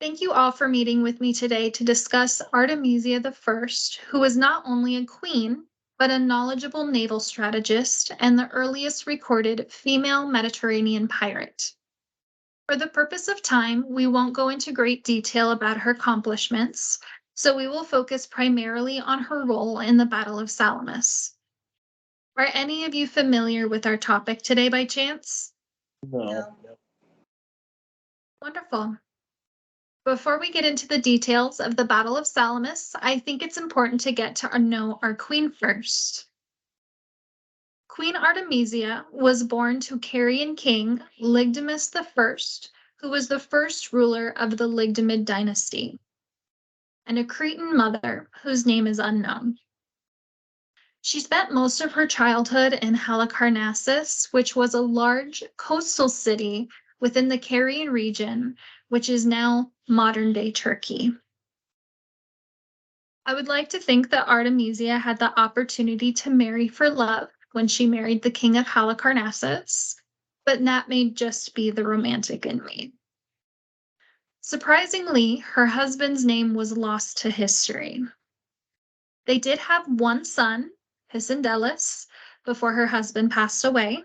Thank you all for meeting with me today to discuss Artemisia I, who was not only a queen, but a knowledgeable naval strategist and the earliest recorded female Mediterranean pirate. For the purpose of time, we won't go into great detail about her accomplishments, so we will focus primarily on her role in the Battle of Salamis. Are any of you familiar with our topic today by chance? No. Wonderful. Before we get into the details of the Battle of Salamis, I think it's important to get to know our queen first. Queen Artemisia was born to Carian king Lygdamis I, who was the first ruler of the Lygdamid dynasty, and a Cretan mother whose name is unknown. She spent most of her childhood in Halicarnassus, which was a large coastal city within the Carian region, which is now modern-day Turkey. I would like to think that Artemisia had the opportunity to marry for love when she married the king of Halicarnassus, but that may just be the romantic in me. Surprisingly, her husband's name was lost to history. They did have one son, Pisandelus, before her husband passed away.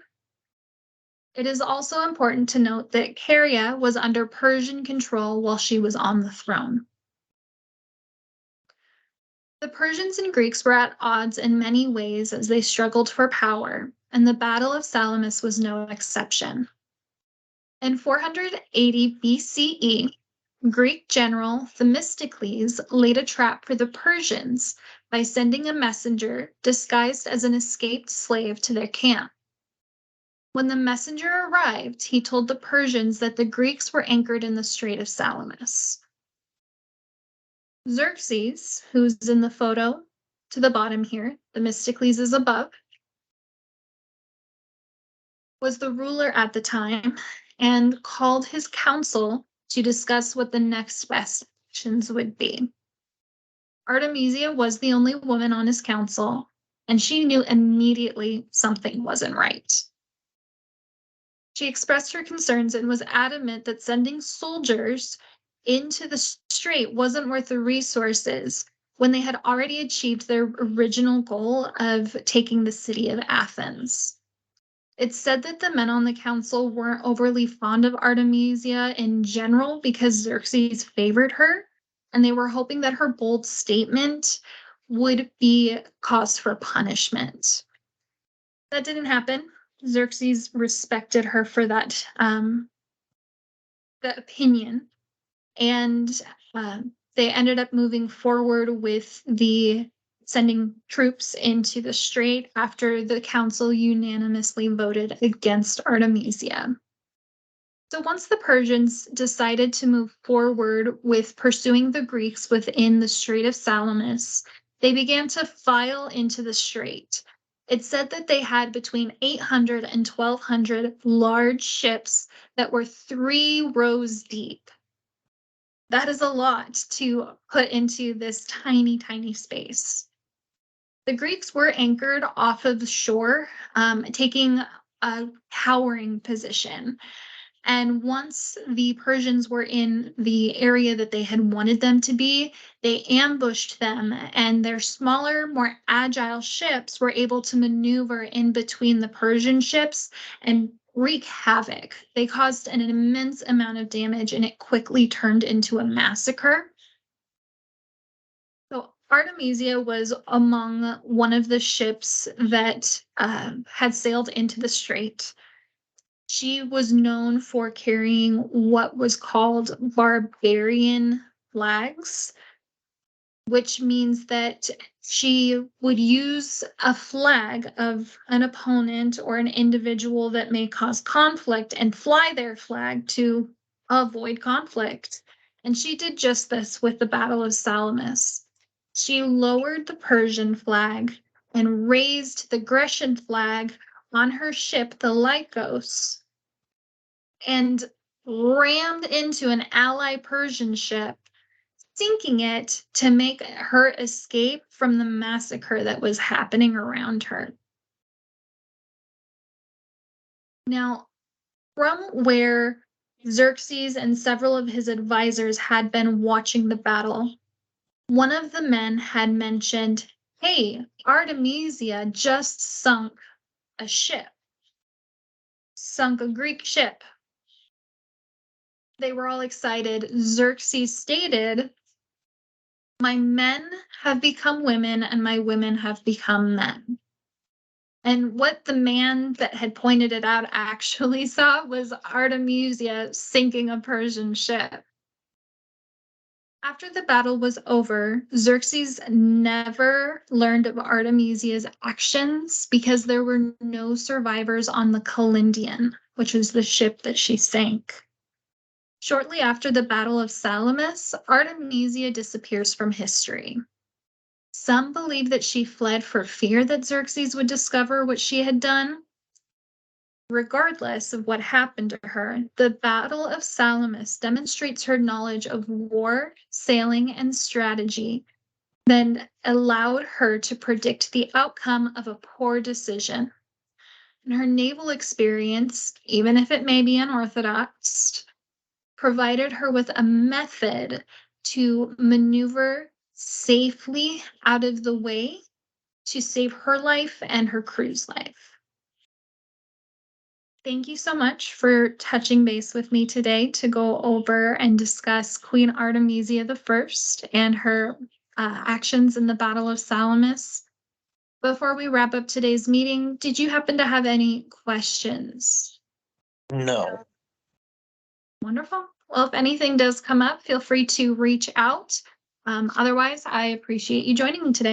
It is also important to note that Caria was under Persian control while she was on the throne. The Persians and Greeks were at odds in many ways as they struggled for power, and the Battle of Salamis was no exception. In 480 BCE, Greek general Themistocles laid a trap for the Persians by sending a messenger disguised as an escaped slave to their camp. When the messenger arrived, he told the Persians that the Greeks were anchored in the Strait of Salamis. Xerxes, who's in the photo to the bottom here, Themistocles is above, was the ruler at the time and called his council to discuss what the next best actions would be. Artemisia was the only woman on his council, and she knew immediately something wasn't right. She expressed her concerns and was adamant that sending soldiers into the strait wasn't worth the resources when they had already achieved their original goal of taking the city of Athens. It's said that the men on the council weren't overly fond of Artemisia in general because Xerxes favored her, and they were hoping that her bold statement would be cause for punishment. That didn't happen. Xerxes respected her for that the opinion, and they ended up moving forward with the sending troops into the strait after the council unanimously voted against Artemisia. So once the Persians decided to move forward with pursuing the Greeks within the Strait of Salamis, they began to file into the strait. It said that they had between 800 and 1,200 large ships that were 3 rows deep. That is a lot to put into this tiny, tiny space. The Greeks were anchored off of the shore, taking a cowering position. And once the Persians were in the area that they had wanted them to be, they ambushed them, and their smaller, more agile ships were able to maneuver in between the Persian ships and wreak havoc. They caused an immense amount of damage, and it quickly turned into a massacre. So Artemisia was among one of the ships that had sailed into the strait. She was known for carrying what was called barbarian flags, which means that she would use a flag of an opponent or an individual that may cause conflict and fly their flag to avoid conflict. And she did just this with the Battle of Salamis. She lowered the Persian flag and raised the Grecian flag on her ship, the Lycos, and rammed into an ally Persian ship, sinking it to make her escape from the massacre that was happening around her. Now, from where Xerxes and several of his advisors had been watching the battle. One of the men had mentioned, "Hey, Artemisia just sunk a ship, sunk a Greek ship." They were all excited. Xerxes stated, "My men have become women and my women have become men." And what the man that had pointed it out actually saw was Artemisia sinking a Persian ship. After the battle was over, Xerxes never learned of Artemisia's actions because there were no survivors on the Calindian, which was the ship that she sank. Shortly after the Battle of Salamis, Artemisia disappears from history. Some believe that she fled for fear that Xerxes would discover what she had done. Regardless of what happened to her, the Battle of Salamis demonstrates her knowledge of war, sailing, and strategy that allowed her to predict the outcome of a poor decision. And her naval experience, even if it may be unorthodox, provided her with a method to maneuver safely out of the way to save her life and her crew's life. Thank you so much for touching base with me today to go over and discuss Queen Artemisia I and her actions in the Battle of Salamis. Before we wrap up today's meeting, did you happen to have any questions? No. Wonderful. Well, if anything does come up, feel free to reach out. Otherwise, I appreciate you joining me today.